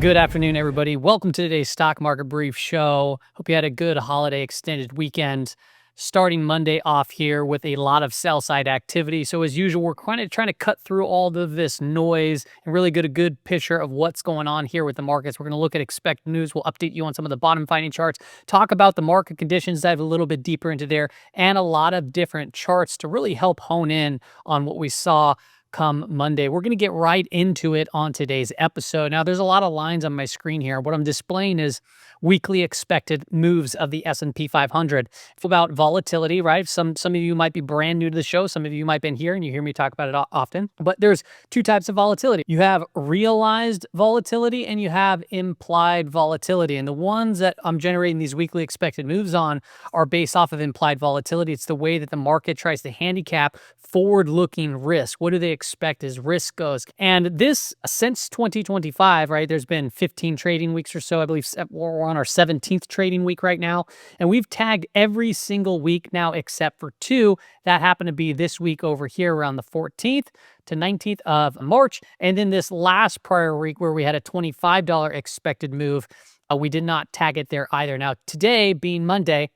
Good afternoon, everybody. Welcome to today's Stock Market Brief show. Hope you had a good holiday extended weekend. Starting Monday off here with a lot of sell-side activity. So as usual, we're kind of trying to cut through all of this noise and really get a good picture of what's going on here with the markets. We're going to look at expected news. We'll update you on some of the bottom finding charts, talk about the market conditions, dive a little bit deeper into there, and a lot of different charts to really help hone in on what we saw come Monday. We're going to get right into it on today's episode. Now, there's a lot of lines on my screen here. What I'm displaying is weekly expected moves of the S&P 500. It's about volatility, right? Some of you might be brand new to the show. Some of you might have been here and you hear me talk about it often. But there's two types of volatility. You have realized volatility and you have implied volatility. And the ones that I'm generating these weekly expected moves on are based off of implied volatility. It's the way that the market tries to handicap forward-looking risk. What do they expect as risk goes? And this, since 2025, right, there's been 15 trading weeks or so. I believe we're on our 17th trading week right now. And we've tagged every single week now except for two. That happened to be this week over here around the 14th to 19th of March. And then this last prior week where we had a $25 expected move, we did not tag it there either. Now, today being Monday,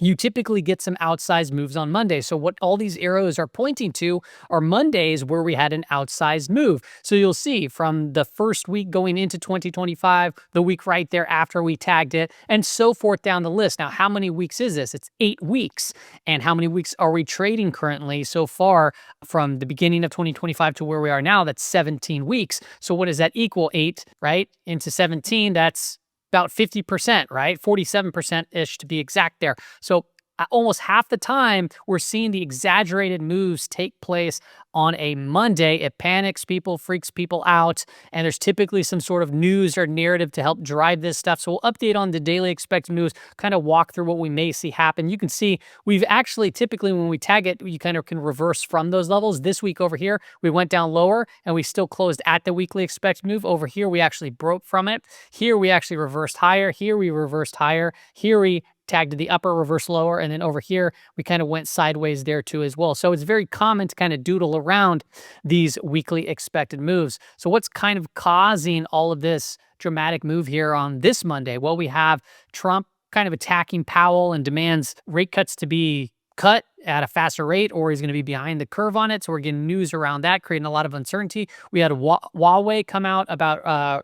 you typically get some outsized moves on Monday. So what all these arrows are pointing to are Mondays where we had an outsized move. So you'll see from the first week going into 2025, the week right there after we tagged it, and so forth down the list. Now, how many weeks is this? It's 8 weeks. And how many weeks are we trading currently so far from the beginning of 2025 to where we are now? That's 17 weeks. So what does that equal? 8, right? Into 17, that's about 50%, right? 47%-ish to be exact there. So almost half the time, we're seeing the exaggerated moves take place on a Monday. It panics people, freaks people out, and there's typically some sort of news or narrative to help drive this stuff. So we'll update on the daily expected moves, kind of walk through what we may see happen. You can see we've actually typically when we tag it, you kind of can reverse from those levels. This week over here, we went down lower and we still closed at the weekly expected move. Over here, we actually broke from it. Here, we actually reversed higher. Here, we reversed higher. Here, we tagged to the upper, reverse lower, and then over here, we kind of went sideways there too as well. So it's very common to kind of doodle around these weekly expected moves. So what's kind of causing all of this dramatic move here on this Monday? Well, we have Trump kind of attacking Powell and demands rate cuts to be cut at a faster rate, or he's going to be behind the curve on it. So we're getting news around that, creating a lot of uncertainty. We had Huawei come out about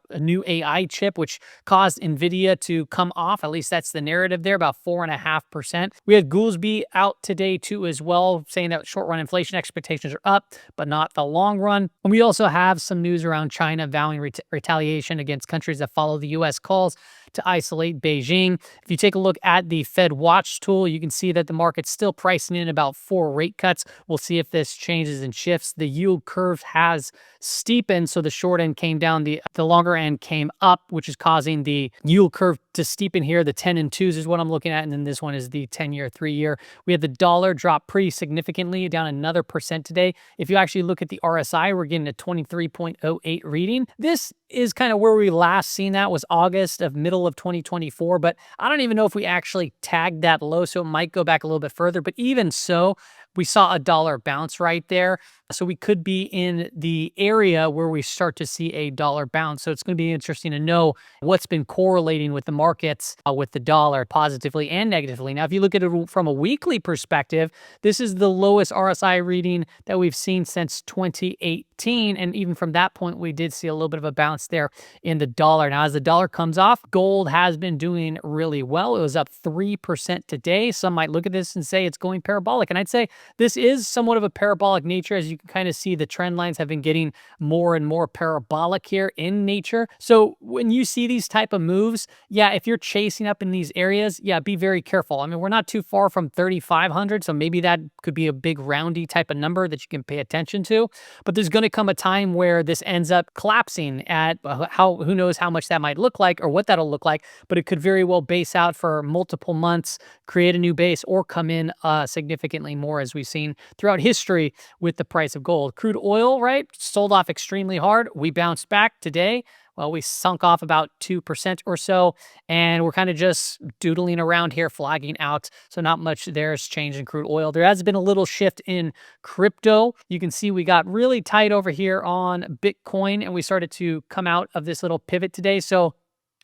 a new AI chip, which caused NVIDIA to come off. At least that's the narrative there, about 4.5%. We had Goolsbee out today too as well, saying that short-run inflation expectations are up, but not the long run. And we also have some news around China vowing retaliation against countries that follow the U.S. calls to isolate Beijing. If you take a look at the Fed Watch tool, you can see that the market's still pricing in about 4 rate cuts. We'll see if this changes and shifts. The yield curve has steepened, so the short end came down, the longer end came up, which is causing the yield curve to steepen here. The 10 and 2s is what I'm looking at, and then this one is the 10-year, 3-year. We had the dollar drop pretty significantly, down another percent today. If you actually look at the RSI, we're getting a 23.08 reading. This is kind of where we last seen that was August of middle of 2024, but I don't even know if we actually tagged that low, so it might go back a little bit further. But even so, we saw a dollar bounce right there. So we could be in the area where we start to see a dollar bounce. So it's going to be interesting to know what's been correlating with the markets with the dollar positively and negatively. Now, if you look at it from a weekly perspective, this is the lowest RSI reading that we've seen since 2018. And even from that point, we did see a little bit of a bounce there in the dollar. Now, as the dollar comes off, gold has been doing really well. It was up 3% today. Some might look at this and say it's going parabolic. And I'd say this is somewhat of a parabolic nature. As you can kind of see, the trend lines have been getting more and more parabolic here in nature. So when you see these type of moves, yeah, if you're chasing up in these areas, yeah, be very careful. I mean, we're not too far from 3,500, so maybe that could be a big roundy type of number that you can pay attention to. But there's going to come a time where this ends up collapsing at who knows how much that might look like or what that'll look like, but it could very well base out for multiple months, create a new base, or come in significantly more, as we've seen throughout history with the price of gold. Crude oil, right, sold off extremely hard. We bounced back today. Well, we sunk off about 2% or so, and we're kind of just doodling around here, flagging out. So not much there's changed in crude oil. There has been a little shift in crypto. You can see we got really tight over here on Bitcoin, and we started to come out of this little pivot today. So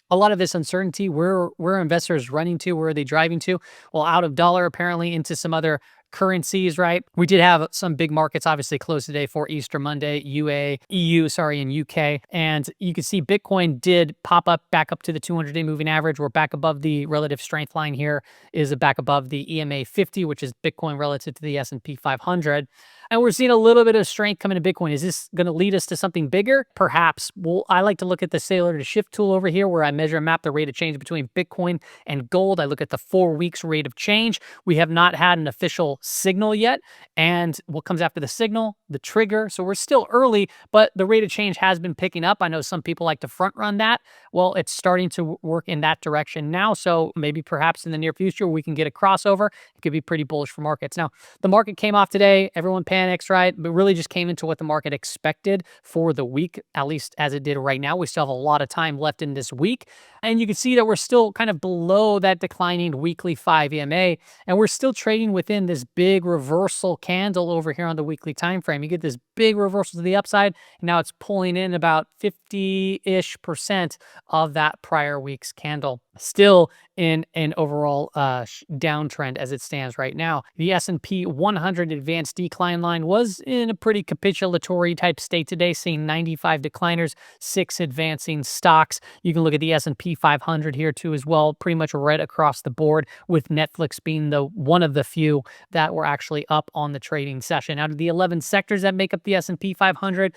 a lot of this uncertainty, where are investors running to? Where are they driving to? Well, out of dollar apparently into some other currencies, right? We did have some big markets obviously close today for Easter Monday, and UK. And you can see Bitcoin did pop up back up to the 200-day moving average. We're back above the relative strength line here, is back above the EMA 50, which is Bitcoin relative to the S&P 500. And we're seeing a little bit of strength coming to Bitcoin. Is this going to lead us to something bigger? Perhaps. Well, I like to look at the Sailor to Shift tool over here where I measure and map the rate of change between Bitcoin and gold. I look at the 4 weeks rate of change. We have not had an official signal yet. And what comes after the signal? The trigger. So we're still early, but the rate of change has been picking up. I know some people like to front run that. Well, it's starting to work in that direction now. So maybe perhaps in the near future, we can get a crossover. It could be pretty bullish for markets. Now, the market came off today. Everyone panics, right? But really just came into what the market expected for the week, at least as it did right now. We still have a lot of time left in this week. And you can see that we're still kind of below that declining weekly 5 EMA. And we're still trading within this big reversal candle over here on the weekly time frame. You get this big reversal to the upside. And now it's pulling in about 50-ish% of that prior week's candle. Still in an overall downtrend as it stands right now. The S&P 100 advanced decline line was in a pretty capitulatory type state today, seeing 95 decliners, 6 advancing stocks. You can look at the S&P 500 here too as well, pretty much red across the board, with Netflix being the one of the few that were actually up on the trading session. Out of the 11 sectors that make up the S&P 500,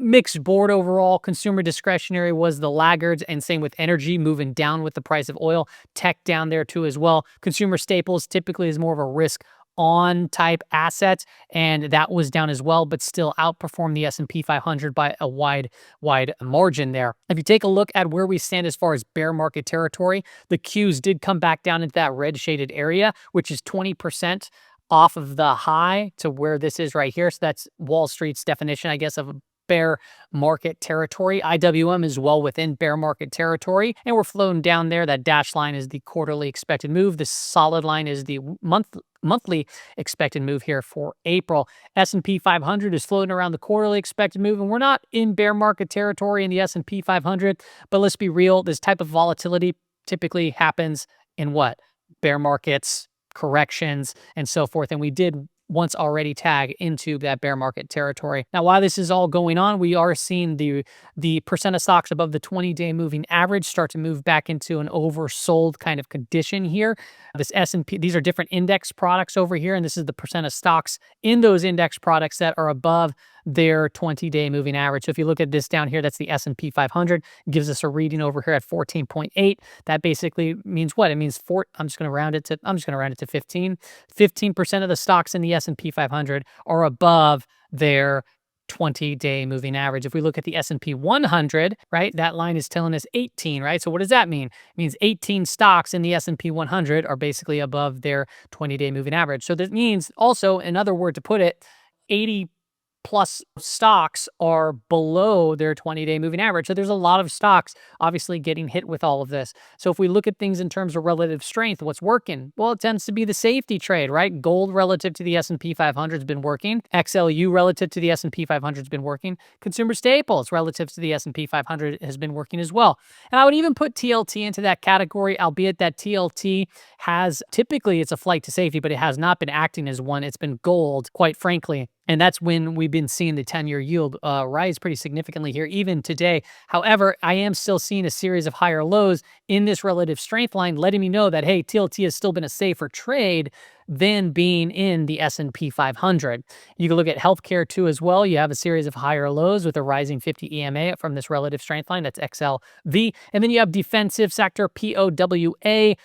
mixed board overall. Consumer discretionary was the laggards, and same with energy, moving down with the price of oil. Tech down there too as well. Consumer staples typically is more of a risk on type asset, and that was down as well, but still outperformed the S&P 500 by a wide margin there. If you take a look at where we stand as far as bear market territory, the Qs did come back down into that red shaded area, which is 20% off of the high to where this is right here. So that's Wall Street's definition, I guess, of a bear market territory. IWM is well within bear market territory, and we're floating down there. That dashed line is the quarterly expected move. The solid line is the monthly expected move here for April. S&P 500 is floating around the quarterly expected move, and we're not in bear market territory in the S&P 500, but let's be real, this type of volatility typically happens in what? Bear markets, corrections, and so forth, and we did once already tag into that bear market territory. Now, while this is all going on, we are seeing the percent of stocks above the 20-day moving average start to move back into an oversold kind of condition here. This S&P, these are different index products over here, and this is the percent of stocks in those index products that are above their 20-day moving average. So if you look at this down here, that's the S&P 500, gives us a reading over here at 14.8. That basically means what? It means I'm just going to round it to 15. 15% of the stocks in the S&P 500 are above their 20-day moving average. If we look at the S&P 100, right, that line is telling us 18, right? So what does that mean? It means 18 stocks in the S&P 100 are basically above their 20-day moving average. So that means also, another word to put it, 80 plus stocks are below their 20-day moving average. So there's a lot of stocks obviously getting hit with all of this. So if we look at things in terms of relative strength, what's working? Well, it tends to be the safety trade, right? Gold relative to the S&P 500 has been working. XLU relative to the S&P 500 has been working. Consumer staples relative to the S&P 500 has been working as well. And I would even put TLT into that category, albeit that TLT has, typically it's a flight to safety, but it has not been acting as one. It's been gold, quite frankly. And that's when we've been seeing the 10-year yield rise pretty significantly here, even today. However, I am still seeing a series of higher lows in this relative strength line, letting me know that, hey, TLT has still been a safer trade than being in the S&P 500. You can look at healthcare too as well. You have a series of higher lows with a rising 50 EMA from this relative strength line. That's XLV. And then you have defensive sector, POWA,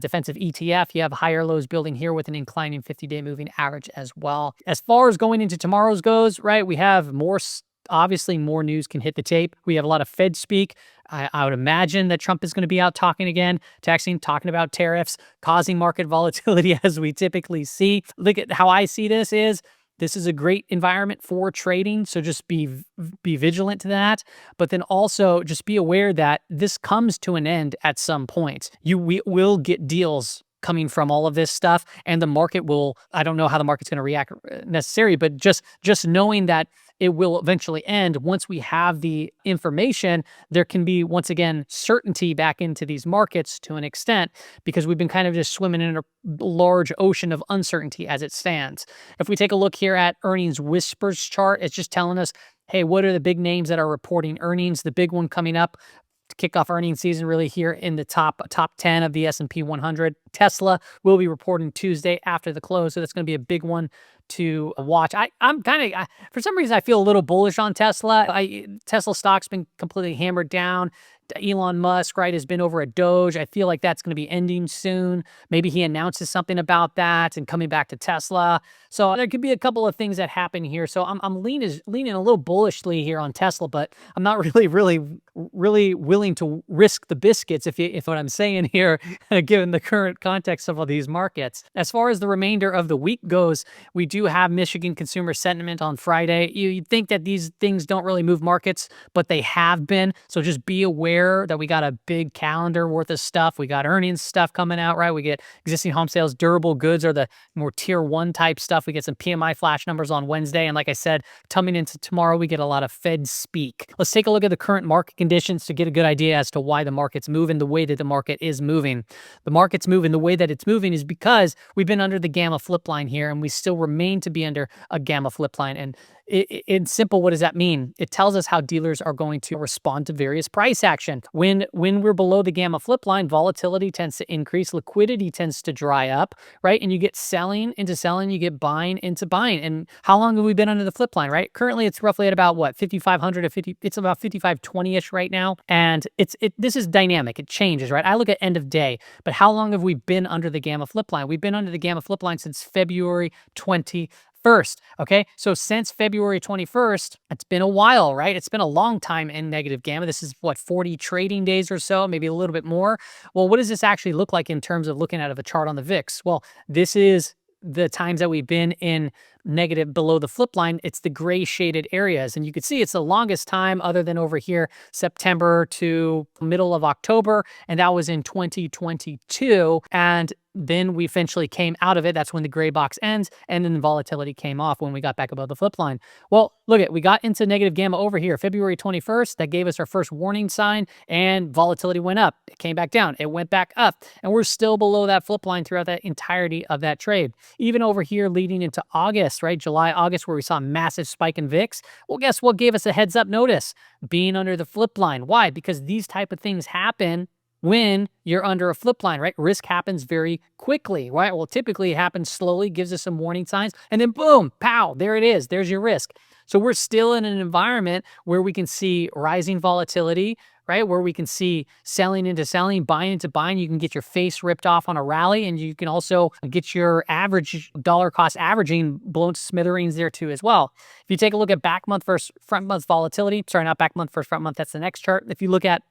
defensive ETF. You have higher lows building here with an inclining 50-day moving average as well. As far as going into tomorrow's goes, right, we have obviously more news can hit the tape. We have a lot of Fed speak. I would imagine that Trump is going to be out talking again, talking about tariffs, causing market volatility as we typically see. Look at how I see this is This is a great environment for trading, so just be vigilant to that. But then also just be aware that this comes to an end at some point. We will get deals coming from all of this stuff, and the market will, I don't know how the market's going to react necessarily, but just knowing that it will eventually end. Once we have the information, there can be, once again, certainty back into these markets to an extent, because we've been kind of just swimming in a large ocean of uncertainty as it stands. If we take a look here at earnings whispers chart, it's just telling us, hey, what are the big names that are reporting earnings? The big one coming up to kick off earnings season really here in the top 10 of the S&P 100. Tesla will be reporting Tuesday after the close, so that's going to be a big one to watch. I'm kind of, for some reason, I feel a little bullish on Tesla. Tesla stock's been completely hammered down. Elon Musk, right, has been over at Doge. I feel like that's going to be ending soon. Maybe he announces something about that and coming back to Tesla. So there could be a couple of things that happen here. So I'm leaning a little bullishly here on Tesla, but I'm not really willing to risk the biscuits, if what I'm saying here, given the current context of all these markets. As far as the remainder of the week goes, we do have Michigan consumer sentiment on Friday. You'd think that these things don't really move markets, but they have been. So just be aware that we got a big calendar worth of stuff. We got earnings stuff coming out, right? We get existing home sales, durable goods are the more tier 1 type stuff. We get some PMI flash numbers on Wednesday. And like I said, coming into tomorrow, we get a lot of Fed speak. Let's take a look at the current market conditions to get a good idea as to why the market's moving the way that the market is moving. The market's moving the way that it's moving is because we've been under the gamma flip line here, and we still remain to be under a gamma flip line. And in simple, what does that mean? It tells us how dealers are going to respond to various price action. When we're below the gamma flip line, volatility tends to increase, liquidity tends to dry up, right? And you get selling into selling, you get buying into buying. And how long have we been under the flip line, right? Currently, it's roughly at about what, 5,500 to 50, it's about 5,520-ish right now. And this is dynamic, it changes, right? I look at end of day, but how long have we been under the gamma flip line? We've been under the gamma flip line since February 21st. Okay, so since February 21st, it's been a while, right? It's been a long time in negative gamma. This is what, 40 trading days or so, maybe a little bit more. Well, what does this actually look like in terms of looking at a chart on the VIX? Well, this is the times that we've been in negative below the flip line. It's the gray shaded areas, and you can see it's the longest time other than over here, September to middle of October, and that was in 2022. And then we eventually came out of it. That's when the gray box ends, and then the volatility came off when we got back above the flip line. Well, look at, we got into negative gamma over here, February 21st. That gave us our first warning sign, and volatility went up. It came back down. It went back up, and we're still below that flip line throughout that entirety of that trade. Even over here leading into August, right? July, August, where we saw a massive spike in VIX. Well, guess what gave us a heads up notice? Being under the flip line. Why? Because these type of things happen when you're under a flip line, right? Risk happens very quickly, right? Well, typically it happens slowly, gives us some warning signs, and then boom, pow, there it is. There's your risk. So we're still in an environment where we can see rising volatility, right? Where we can see selling into selling, buying into buying. You can get your face ripped off on a rally, and you can also get your average dollar cost averaging blown to smithereens there too as well. If you take a look at back month versus front month volatility, sorry, not back month versus front month, that's the next chart. If you look at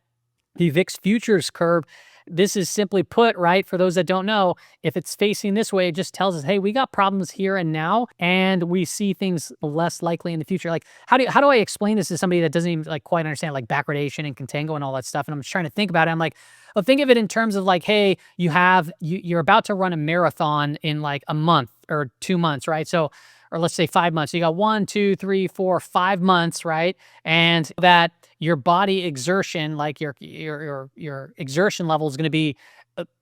the VIX futures curve, this is simply put, right, for those that don't know, if it's facing this way, it just tells us, hey, we got problems here and now, and we see things less likely in the future. Like, how do I explain this to somebody that doesn't even like quite understand like backwardation and contango and all that stuff? And I'm just trying to think about it. I'm like, well, think of it in terms of like, hey, you're about to run a marathon in like a month or 2 months, right? So, or let's say 5 months. So you got 1, 2, 3, 4, 5 months, right? And that your body exertion, like your exertion level is going to be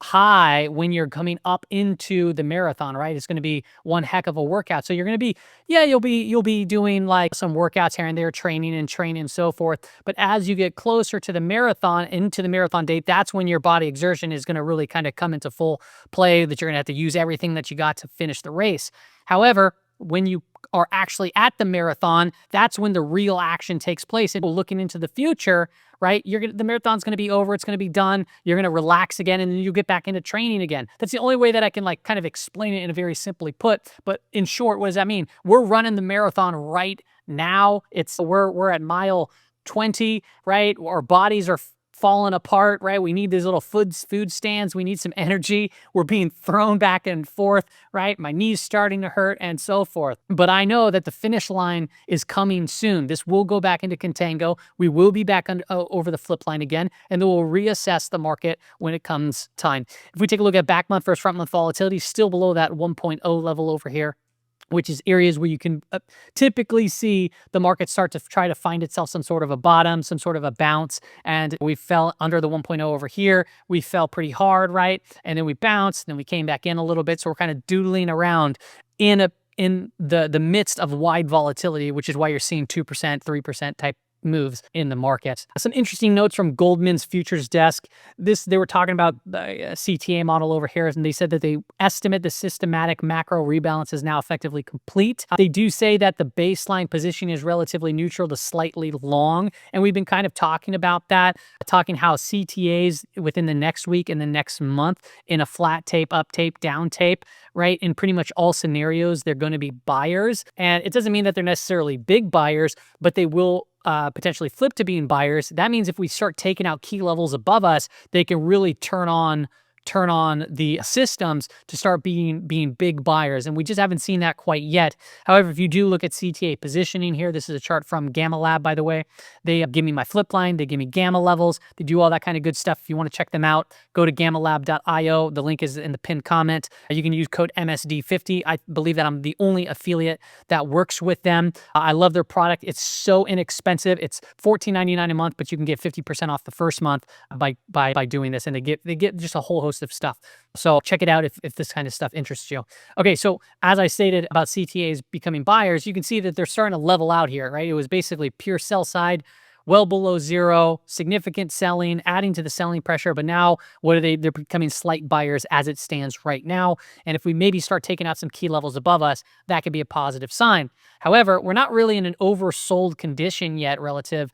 high when you're coming up into the marathon, right? It's going to be one heck of a workout. So you're going to be, yeah, you'll be doing like some workouts here and there, training and so forth. But as you get closer to the marathon, into the marathon date, that's when your body exertion is going to really kind of come into full play, that you're going to have to use everything that you got to finish the race. However, when you are actually at the marathon, that's when the real action takes place. And looking into the future, right? The marathon's going to be over. It's going to be done. You're going to relax again, and then you get back into training again. That's the only way that I can like kind of explain it in a very simply put. But in short, what does that mean? We're running the marathon right now. We're at mile 20, right? Our bodies are falling apart, right? We need these little food stands. We need some energy. We're being thrown back and forth, right? My knee's starting to hurt and so forth. But I know that the finish line is coming soon. This will go back into contango. We will be back over the flip line again, and then we'll reassess the market when it comes time. If we take a look at back month versus front month volatility, still below that 1.0 level over here, which is areas where you can typically see the market start to try to find itself some sort of a bottom, some sort of a bounce. And we fell under the 1.0 over here. We fell pretty hard, right? And then we bounced, and then we came back in a little bit. So we're kind of doodling around in the midst of wide volatility, which is why you're seeing 2%, 3% type moves in the market. Some interesting notes from Goldman's futures desk. They were talking about the CTA model over here, and they said that they estimate the systematic macro rebalance is now effectively complete. They do say that the baseline position is relatively neutral to slightly long, and we've been kind of talking about that, talking how CTAs within the next week and the next month in a flat tape, up tape, down tape, right? In pretty much all scenarios, they're going to be buyers, and it doesn't mean that they're necessarily big buyers, but they will potentially flip to being buyers. That means if we start taking out key levels above us, they can really turn on the systems to start being big buyers. And we just haven't seen that quite yet. However, if you do look at CTA positioning here, this is a chart from Gamma Lab, by the way. They give me my flip line. They give me gamma levels. They do all that kind of good stuff. If you want to check them out, go to gammalab.io. The link is in the pinned comment. You can use code MSD50. I believe that I'm the only affiliate that works with them. I love their product. It's so inexpensive. It's $14.99 a month, but you can get 50% off the first month by doing this. And they get just a whole host of stuff. So check it out if this kind of stuff interests you. Okay, so as I stated about CTAs becoming buyers, you can see that they're starting to level out here, right? It was basically pure sell side, well below zero, significant selling, adding to the selling pressure. But now what are they? They're becoming slight buyers as it stands right now. And if we maybe start taking out some key levels above us, that could be a positive sign. However, we're not really in an oversold condition yet relative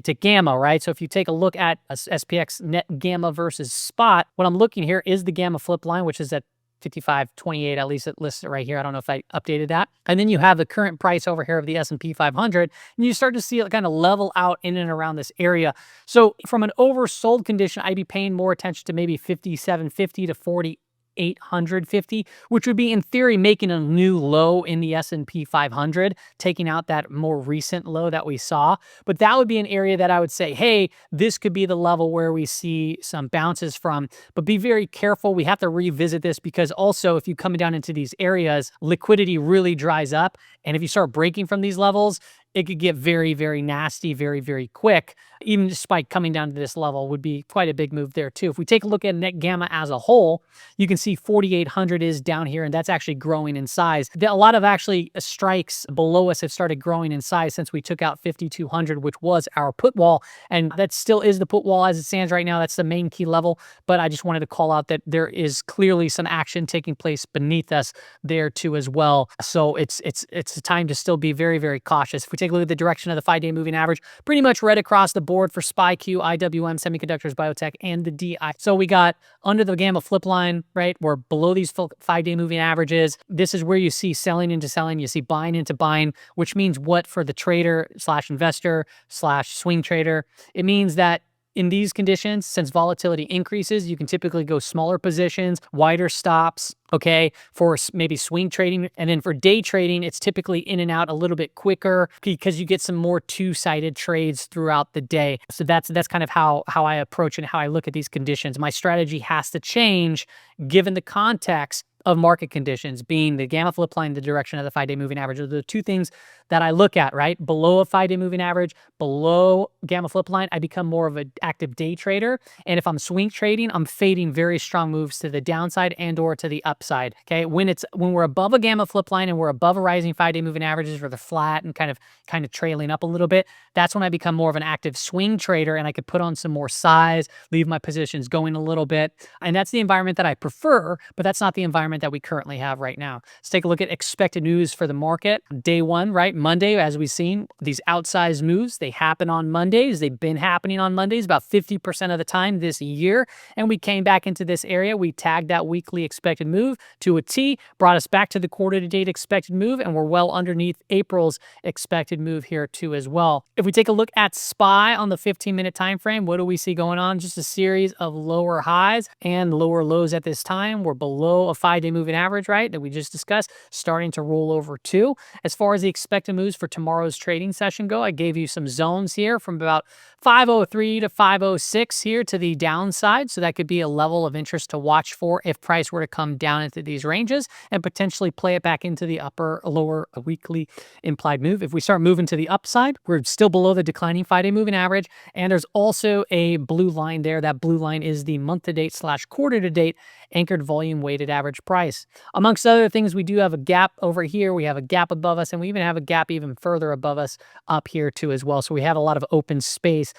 to gamma, right? So if you take a look at a SPX net gamma versus spot, what I'm looking here is the gamma flip line, which is at 55.28, at least it lists it right here. I don't know if I updated that. And then you have the current price over here of the S&P 500, and you start to see it kind of level out in and around this area. So from an oversold condition, I'd be paying more attention to maybe 57.50 to 4850, which would be in theory making a new low in the S&P 500, taking out that more recent low that we saw. But that would be an area that I would say, hey, this could be the level where we see some bounces from. But be very careful. We have to revisit this because also if you come down into these areas, liquidity really dries up. And if you start breaking from these levels, it could get very, very nasty, very, very quick. Even despite coming down to this level would be quite a big move there too. If we take a look at net gamma as a whole, you can see 4,800 is down here, and that's actually growing in size. A lot of actually strikes below us have started growing in size since we took out 5,200, which was our put wall. And that still is the put wall as it stands right now. That's the main key level. But I just wanted to call out that there is clearly some action taking place beneath us there too as well. So it's a time to still be very, very cautious. If we take a look at the direction of the 5-day moving average, pretty much right across the board for SPY, Q, IWM, semiconductors, biotech, and the DI. So we got under the gamma flip line, right? We're below these 5-day moving averages. This is where you see selling into selling. You see buying into buying, which means what for the trader slash investor slash swing trader? It means that in these conditions, since volatility increases, you can typically go smaller positions, wider stops, okay, for maybe swing trading. And then for day trading, it's typically in and out a little bit quicker because you get some more two-sided trades throughout the day. So that's kind of how I approach and how I look at these conditions. My strategy has to change given the context of market conditions, being the gamma flip line, the direction of the 5-day moving average. Are the two things that I look at, right? Below a 5-day moving average, below gamma flip line, I become more of an active day trader. And if I'm swing trading, I'm fading very strong moves to the downside and or to the upside, okay? When we're above a gamma flip line and we're above a rising 5-day moving averages or the flat and kind of trailing up a little bit, that's when I become more of an active swing trader and I could put on some more size, leave my positions going a little bit. And that's the environment that I prefer, but that's not the environment environment that we currently have right now. Let's take a look at expected news for the market. Day one, right? Monday, as we've seen, these outsized moves, they happen on Mondays. They've been happening on Mondays about 50% of the time this year. And we came back into this area. We tagged that weekly expected move to a T, brought us back to the quarter to date expected move, and we're well underneath April's expected move here too as well. If we take a look at SPY on the 15-minute time frame, what do we see going on? Just a series of lower highs and lower lows at this time. We're below a 5-day moving average, right, that we just discussed, starting to roll over too. As far as the expected moves for tomorrow's trading session go, I gave you some zones here from about 503 to 506 here to the downside. So that could be a level of interest to watch for if price were to come down into these ranges and potentially play it back into the upper lower weekly implied move. If we start moving to the upside, we're still below the declining 5-day moving average. And there's also a blue line there. That blue line is the month to date / quarter to date anchored volume weighted average price. Amongst other things, we do have a gap over here. We have a gap above us, and we even have a gap even further above us up here too as well. So we have a lot of open space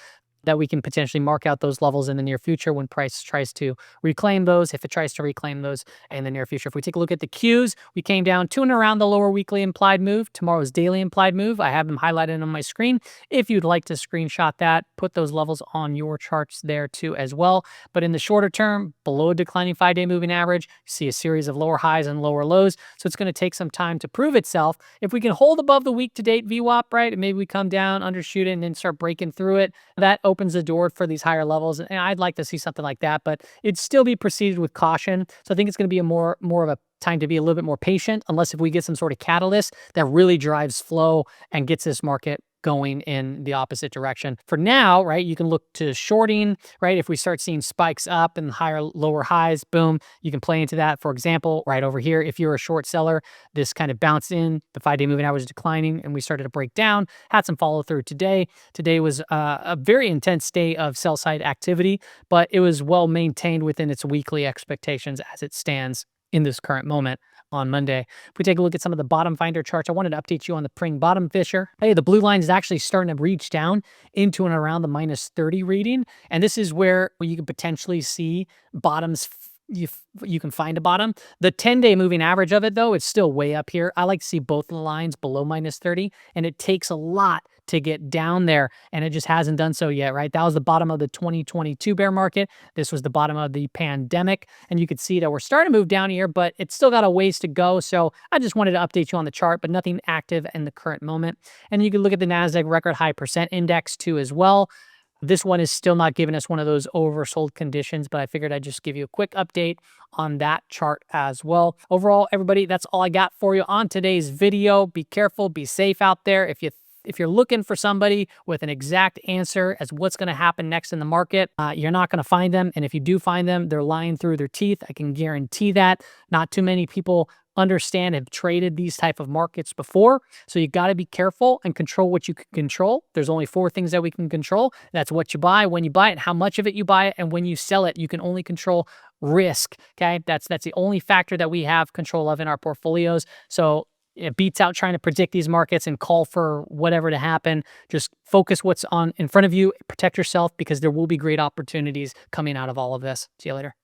that we can potentially mark out those levels in the near future when price tries to reclaim those, if it tries to reclaim those in the near future. If we take a look at the Qs, we came down to and around the lower weekly implied move, tomorrow's daily implied move. I have them highlighted on my screen. If you'd like to screenshot that, put those levels on your charts there too as well. But in the shorter term, below a declining 5-day moving average, you see a series of lower highs and lower lows. So it's going to take some time to prove itself. If we can hold above the week to date VWAP, right, and maybe we come down, undershoot it, and then start breaking through it, that opens the door for these higher levels. And I'd like to see something like that, but it'd still be proceeded with caution. So I think it's going to be a more of a time to be a little bit more patient, unless if we get some sort of catalyst that really drives flow and gets this market going in the opposite direction. For now, right, you can look to shorting, right? If we start seeing spikes up and higher, lower highs, boom, you can play into that. For example, right over here, if you're a short seller, this kind of bounced in, the 5-day moving average was declining, and we started to break down, had some follow through today. Today was a very intense day of sell side activity, but it was well maintained within its weekly expectations as it stands in this current moment on Monday. If we take a look at some of the bottom finder charts, I wanted to update you on the Pring bottom fisher. Hey, the blue line is actually starting to reach down into and around the -30 reading. And this is where you can potentially see bottoms. You can find a bottom. The 10-day moving average of it, though, it's still way up here. I like to see both the lines below -30, and it takes a lot to get down there, and it just hasn't done so yet, right? That was the bottom of the 2022 bear market. This was the bottom of the pandemic, and you could see that we're starting to move down here, but it's still got a ways to go. So I just wanted to update you on the chart, but nothing active in the current moment. And you can look at the NASDAQ record high percent index too as well. This one is still not giving us one of those oversold conditions, but I figured I'd just give you a quick update on that chart as well. Overall, everybody, that's all I got for you on today's video. Be careful, be safe out there. If you're looking for somebody with an exact answer as what's going to happen next in the market, you're not going to find them. And if you do find them, they're lying through their teeth. I can guarantee that. Not too many people understand have traded these type of markets before. So you got to be careful and control what you can control. There's only 4 things that we can control. That's what you buy, when you buy it, how much of it you buy it, and when you sell it. You can only control risk. Okay, that's the only factor that we have control of in our portfolios. So it beats out trying to predict these markets and call for whatever to happen. Just focus what's on in front of you, protect yourself, because there will be great opportunities coming out of all of this. See you later.